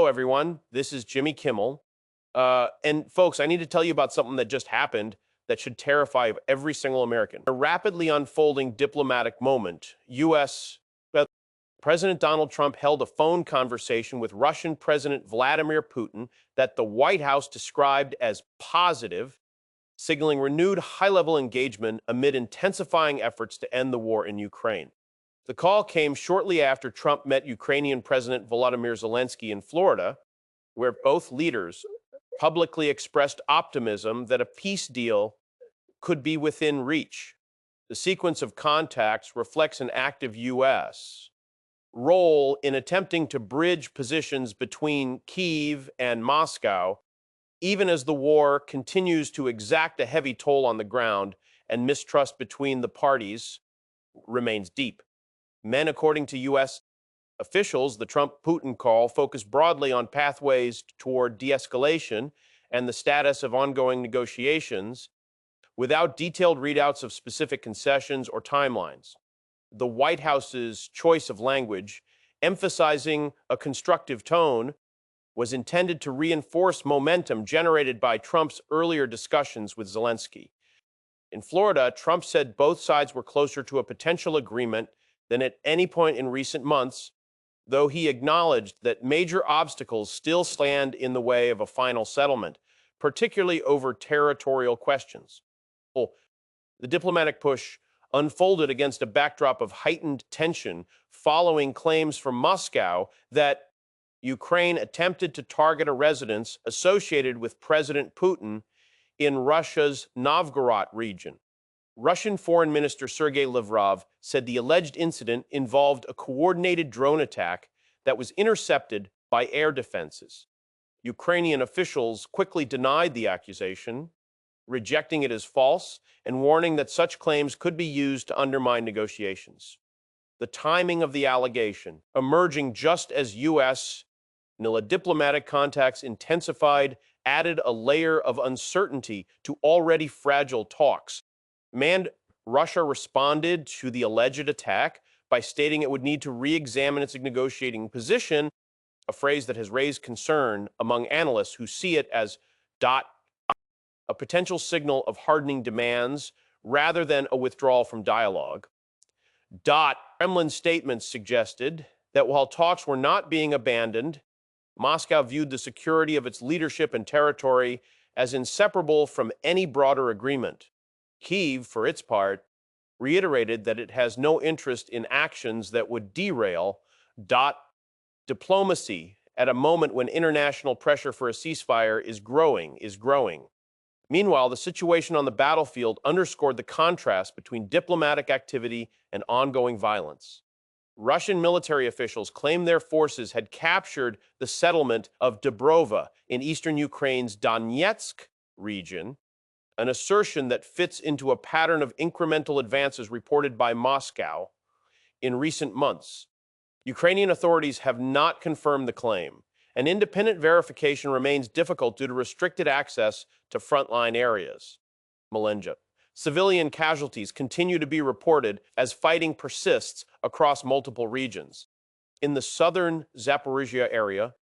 Hello, everyone. This is Jimmy Kimmel. And folks, I need to tell you about something that just happened that should terrify every single American. A rapidly unfolding diplomatic moment. President Donald Trump held a phone conversation with Russian President Vladimir Putin that the White House described as positive, signaling renewed high-level engagement amid intensifying efforts to end the war in Ukraine. The call came shortly after Trump met Ukrainian President Volodymyr Zelensky in Florida, where both leaders publicly expressed optimism that a peace deal could be within reach. The sequence of contacts reflects an active U.S. role in attempting to bridge positions between Kyiv and Moscow, even as the war continues to exact a heavy toll on the ground and mistrust between the parties remains deep. According to U.S. officials, the Trump-Putin call focused broadly on pathways toward de-escalation and the status of ongoing negotiations, without detailed readouts of specific concessions or timelines. The White House's choice of language, emphasizing a constructive tone, was intended to reinforce momentum generated by Trump's earlier discussions with Zelensky. In Florida, Trump said both sides were closer to a potential agreement than at any point in recent months, though he acknowledged that major obstacles still stand in the way of a final settlement, particularly over territorial questions. The diplomatic push unfolded against a backdrop of heightened tension following claims from Moscow that Ukraine attempted to target a residence associated with President Putin in Russia's Novgorod region. Russian Foreign Minister Sergei Lavrov said the alleged incident involved a coordinated drone attack that was intercepted by air defenses. Ukrainian officials quickly denied the accusation, rejecting it as false and warning that such claims could be used to undermine negotiations. The timing of the allegation, emerging just as U.S. diplomatic contacts intensified, added a layer of uncertainty to already fragile talks. Russia responded to the alleged attack by stating it would need to re-examine its negotiating position, a phrase that has raised concern among analysts who see it as a potential signal of hardening demands rather than a withdrawal from dialogue. Kremlin statements suggested that while talks were not being abandoned, Moscow viewed the security of its leadership and territory as inseparable from any broader agreement. Kyiv, for its part, reiterated that it has no interest in actions that would derail diplomacy at a moment when international pressure for a ceasefire is growing. Meanwhile, the situation on the battlefield underscored the contrast between diplomatic activity and ongoing violence. Russian military officials claimed their forces had captured the settlement of Dubrova in eastern Ukraine's Donetsk region, an assertion that fits into a pattern of incremental advances reported by Moscow in recent months. Ukrainian authorities have not confirmed the claim, and independent verification remains difficult due to restricted access to frontline areas. Civilian casualties continue to be reported as fighting persists across multiple regions. In the southern Zaporizhia area,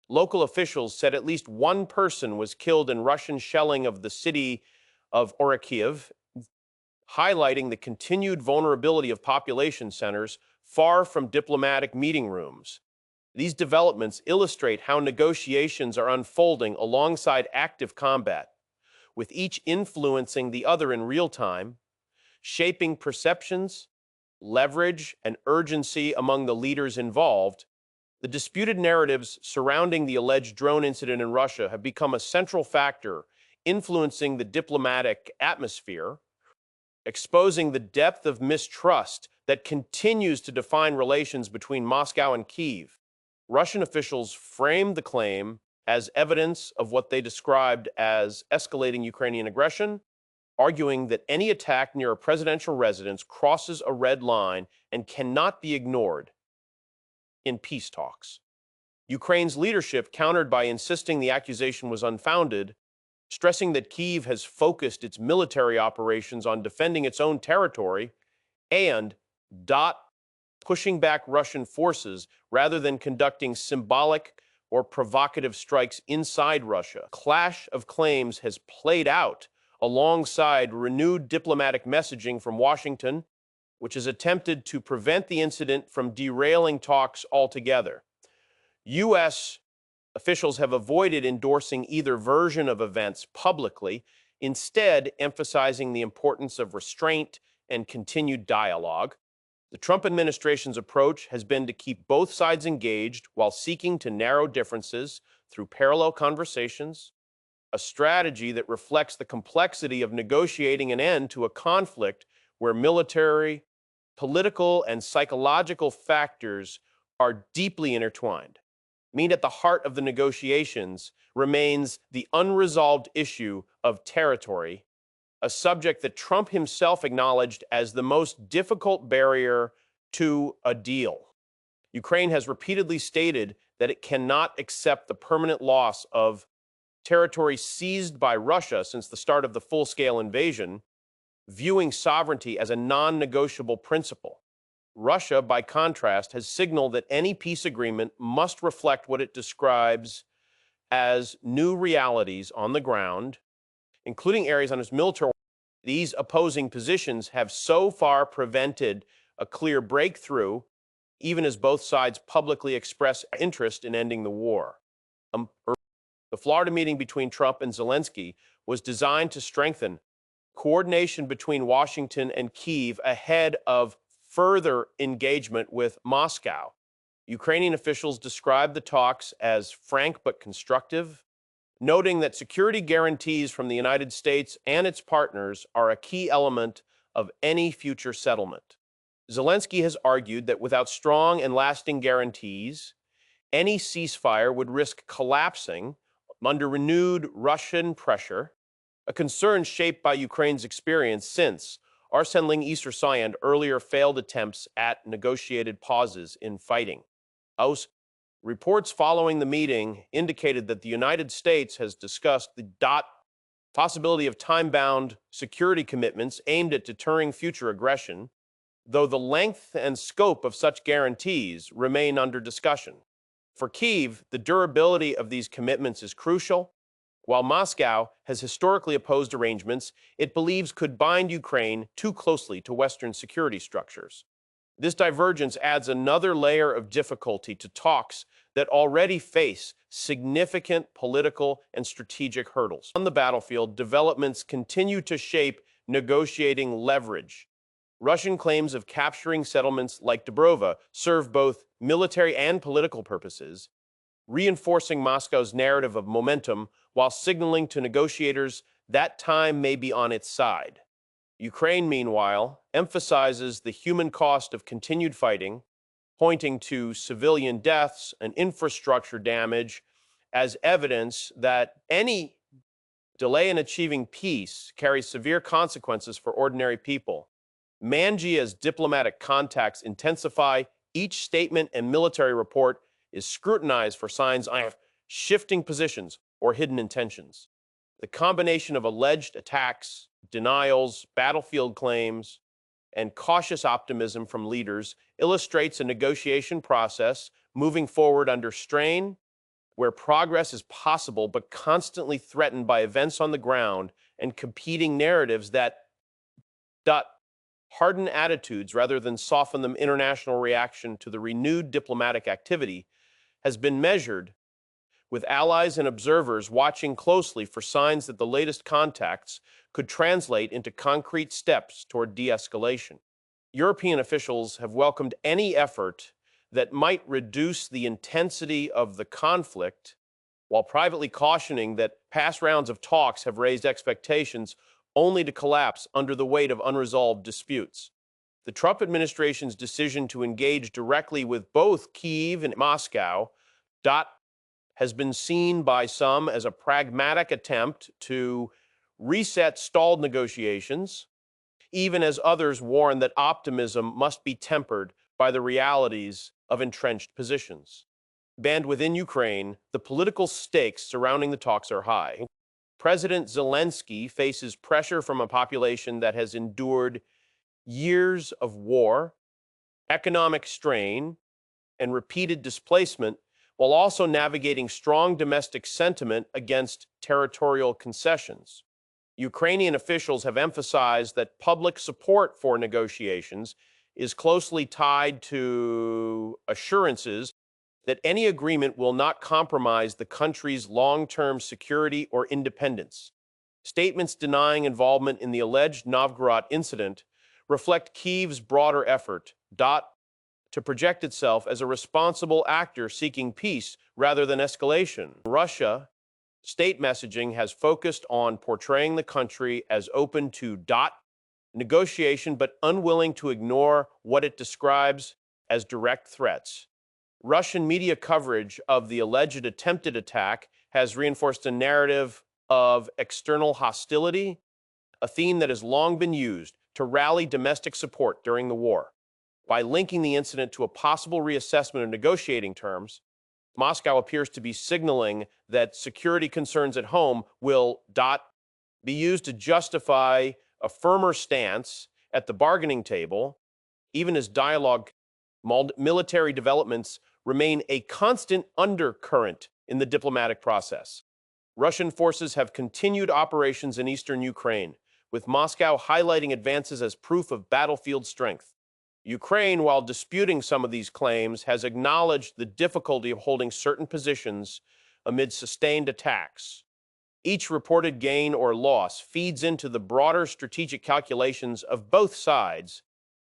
local officials said at least one person was killed in Russian shelling of the city of Orikhiv, highlighting the continued vulnerability of population centers far from diplomatic meeting rooms. These developments illustrate how negotiations are unfolding alongside active combat, with each influencing the other in real time, shaping perceptions, leverage, and urgency among the leaders involved. The disputed narratives surrounding the alleged drone incident in Russia have become a central factor influencing the diplomatic atmosphere, exposing the depth of mistrust that continues to define relations between Moscow and Kyiv. Russian officials framed the claim as evidence of what they described as escalating Ukrainian aggression, arguing that any attack near a presidential residence crosses a red line and cannot be ignored in peace talks. Ukraine's leadership countered by insisting the accusation was unfounded, stressing that Kyiv has focused its military operations on defending its own territory and pushing back Russian forces rather than conducting symbolic or provocative strikes inside Russia. Clash of claims has played out alongside renewed diplomatic messaging from Washington, which has attempted to prevent the incident from derailing talks altogether. U.S. officials have avoided endorsing either version of events publicly, instead emphasizing the importance of restraint and continued dialogue. The Trump administration's approach has been to keep both sides engaged while seeking to narrow differences through parallel conversations, a strategy that reflects the complexity of negotiating an end to a conflict where military, political, and psychological factors are deeply intertwined. At the heart of the negotiations remains the unresolved issue of territory, a subject that Trump himself acknowledged as the most difficult barrier to a deal. Ukraine has repeatedly stated that it cannot accept the permanent loss of territory seized by Russia since the start of the full-scale invasion, viewing sovereignty as a non-negotiable principle. Russia, by contrast, has signaled that any peace agreement must reflect what it describes as new realities on the ground, including areas on its military. These opposing positions have so far prevented a clear breakthrough, even as both sides publicly express interest in ending the war. The Florida meeting between Trump and Zelensky was designed to strengthen coordination between Washington and Kyiv ahead of further engagement with Moscow. Ukrainian officials described the talks as frank but constructive, noting that security guarantees from the United States and its partners are a key element of any future settlement. Zelensky has argued that without strong and lasting guarantees, any ceasefire would risk collapsing under renewed Russian pressure, a concern shaped by Ukraine's experience since Arsene Easter Syand earlier failed attempts at negotiated pauses in fighting. Reports following the meeting indicated that the United States has discussed the possibility of time-bound security commitments aimed at deterring future aggression, though the length and scope of such guarantees remain under discussion. For Kyiv, the durability of these commitments is crucial. While Moscow has historically opposed arrangements it believes could bind Ukraine too closely to Western security structures. This divergence adds another layer of difficulty to talks that already face significant political and strategic hurdles. On the battlefield, developments continue to shape negotiating leverage. Russian claims of capturing settlements like Dobrova serve both military and political purposes, reinforcing Moscow's narrative of momentum while signaling to negotiators that time may be on its side. Ukraine, meanwhile, emphasizes the human cost of continued fighting, pointing to civilian deaths and infrastructure damage as evidence that any delay in achieving peace carries severe consequences for ordinary people. Mangia's diplomatic contacts intensify. Each statement and military report is scrutinized for signs of shifting positions or hidden intentions. The combination of alleged attacks, denials, battlefield claims, and cautious optimism from leaders illustrates a negotiation process moving forward under strain, where progress is possible but constantly threatened by events on the ground and competing narratives that harden attitudes rather than soften them. International reaction to the renewed diplomatic activity has been measured, with allies and observers watching closely for signs that the latest contacts could translate into concrete steps toward de-escalation. European officials have welcomed any effort that might reduce the intensity of the conflict, while privately cautioning that past rounds of talks have raised expectations only to collapse under the weight of unresolved disputes. The Trump administration's decision to engage directly with both Kyiv and Moscow has been seen by some as a pragmatic attempt to reset stalled negotiations, even as others warn that optimism must be tempered by the realities of entrenched positions. Banned within Ukraine, the political stakes surrounding the talks are high. President Zelensky faces pressure from a population that has endured years of war, economic strain, and repeated displacement, while also navigating strong domestic sentiment against territorial concessions. Ukrainian officials have emphasized that public support for negotiations is closely tied to assurances that any agreement will not compromise the country's long-term security or independence. Statements denying involvement in the alleged Novgorod incident reflect Kyiv's broader effort to project itself as a responsible actor seeking peace rather than escalation. Russia, state messaging has focused on portraying the country as open to negotiation but unwilling to ignore what it describes as direct threats. Russian media coverage of the alleged attempted attack has reinforced a narrative of external hostility, a theme that has long been used to rally domestic support during the war. By linking the incident to a possible reassessment of negotiating terms, Moscow appears to be signaling that security concerns at home will be used to justify a firmer stance at the bargaining table, even as military developments remain a constant undercurrent in the diplomatic process. Russian forces have continued operations in eastern Ukraine, with Moscow highlighting advances as proof of battlefield strength. Ukraine, while disputing some of these claims, has acknowledged the difficulty of holding certain positions amid sustained attacks. Each reported gain or loss feeds into the broader strategic calculations of both sides,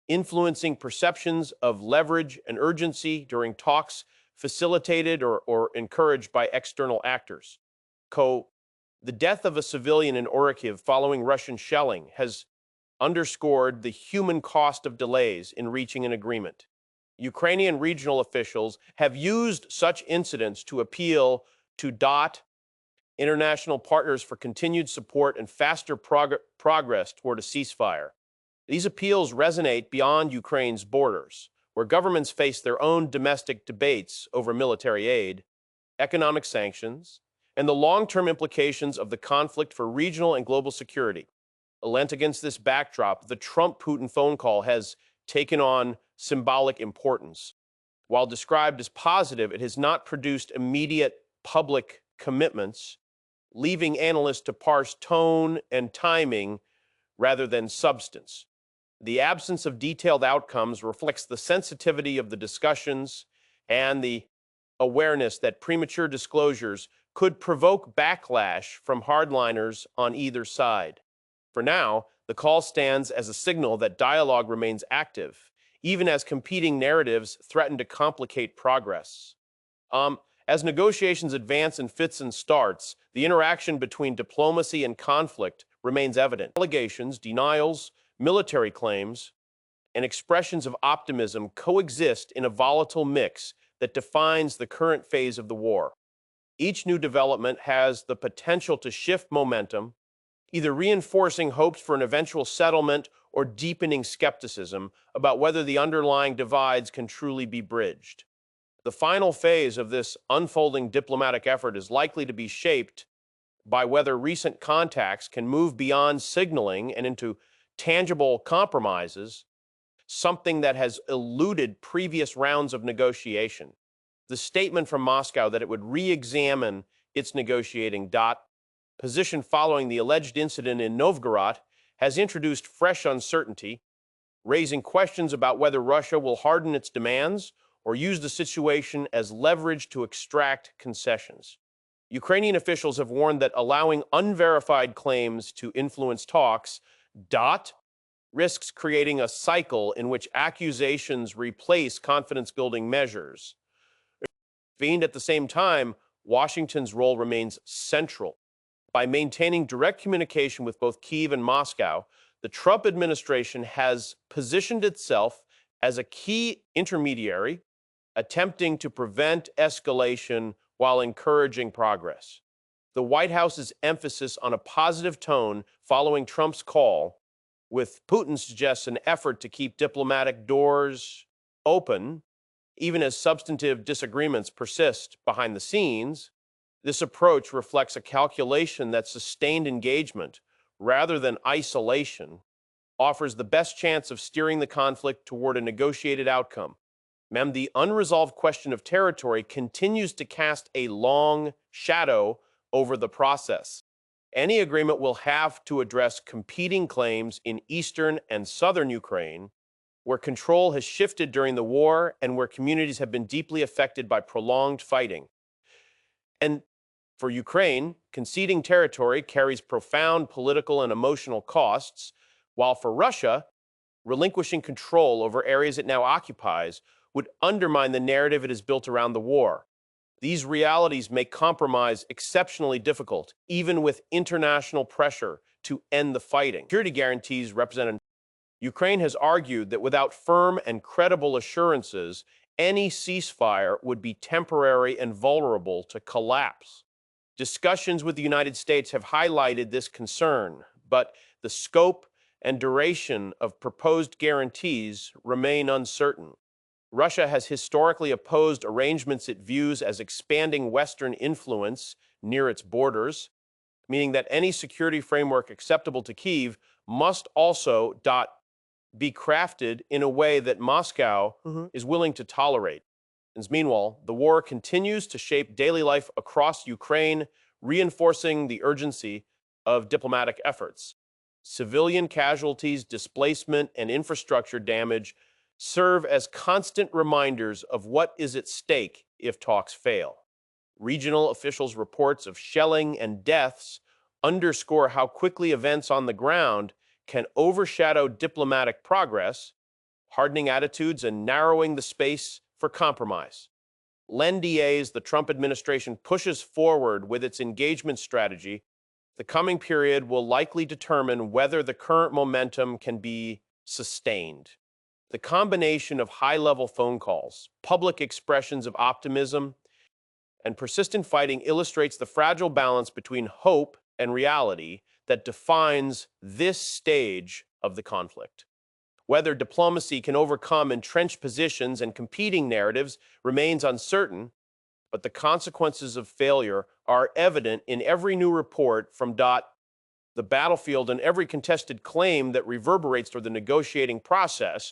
influencing perceptions of leverage and urgency during talks facilitated or encouraged by external actors. The death of a civilian in Orikhiv following Russian shelling has underscored the human cost of delays in reaching an agreement. Ukrainian regional officials have used such incidents to appeal to international partners for continued support and faster progress toward a ceasefire. These appeals resonate beyond Ukraine's borders, where governments face their own domestic debates over military aid, economic sanctions, and the long-term implications of the conflict for regional and global security. Lent against this backdrop, the Trump-Putin phone call has taken on symbolic importance. While described as positive, it has not produced immediate public commitments, leaving analysts to parse tone and timing rather than substance. The absence of detailed outcomes reflects the sensitivity of the discussions and the awareness that premature disclosures could provoke backlash from hardliners on either side. For now, the call stands as a signal that dialogue remains active, even as competing narratives threaten to complicate progress. As negotiations advance in fits and starts, the interaction between diplomacy and conflict remains evident. Allegations, denials, military claims, and expressions of optimism coexist in a volatile mix that defines the current phase of the war. Each new development has the potential to shift momentum, either reinforcing hopes for an eventual settlement or deepening skepticism about whether the underlying divides can truly be bridged. The final phase of this unfolding diplomatic effort is likely to be shaped by whether recent contacts can move beyond signaling and into tangible compromises, something that has eluded previous rounds of negotiation. The statement from Moscow that it would re-examine its negotiating position following the alleged incident in Novgorod has introduced fresh uncertainty, raising questions about whether Russia will harden its demands or use the situation as leverage to extract concessions. Ukrainian officials have warned that allowing unverified claims to influence talks risks creating a cycle in which accusations replace confidence-building measures. At the same time, Washington's role remains central. By maintaining direct communication with both Kyiv and Moscow, the Trump administration has positioned itself as a key intermediary, attempting to prevent escalation while encouraging progress. The White House's emphasis on a positive tone following Trump's call, with Putin suggests an effort to keep diplomatic doors open, even as substantive disagreements persist behind the scenes. This approach reflects a calculation that sustained engagement, rather than isolation, offers the best chance of steering the conflict toward a negotiated outcome. Ma'am, the unresolved question of territory continues to cast a long shadow over the process. Any agreement will have to address competing claims in eastern and southern Ukraine, where control has shifted during the war and where communities have been deeply affected by prolonged fighting. And for Ukraine, conceding territory carries profound political and emotional costs, while for Russia, relinquishing control over areas it now occupies would undermine the narrative it has built around the war. These realities make compromise exceptionally difficult, even with international pressure to end the fighting. Security guarantees represent. Ukraine has argued that without firm and credible assurances, any ceasefire would be temporary and vulnerable to collapse. Discussions with the United States have highlighted this concern, but the scope and duration of proposed guarantees remain uncertain. Russia has historically opposed arrangements it views as expanding Western influence near its borders, meaning that any security framework acceptable to Kyiv must also be crafted in a way that Moscow is willing to tolerate. And meanwhile, the war continues to shape daily life across Ukraine, reinforcing the urgency of diplomatic efforts. Civilian casualties, displacement, and infrastructure damage serve as constant reminders of what is at stake if talks fail. Regional officials' reports of shelling and deaths underscore how quickly events on the ground can overshadow diplomatic progress, hardening attitudes and narrowing the space for compromise. As the Trump administration pushes forward with its engagement strategy, the coming period will likely determine whether the current momentum can be sustained. The combination of high-level phone calls, public expressions of optimism, and persistent fighting illustrates the fragile balance between hope and reality that defines this stage of the conflict. Whether diplomacy can overcome entrenched positions and competing narratives remains uncertain, but the consequences of failure are evident in every new report from the battlefield and every contested claim that reverberates through the negotiating process.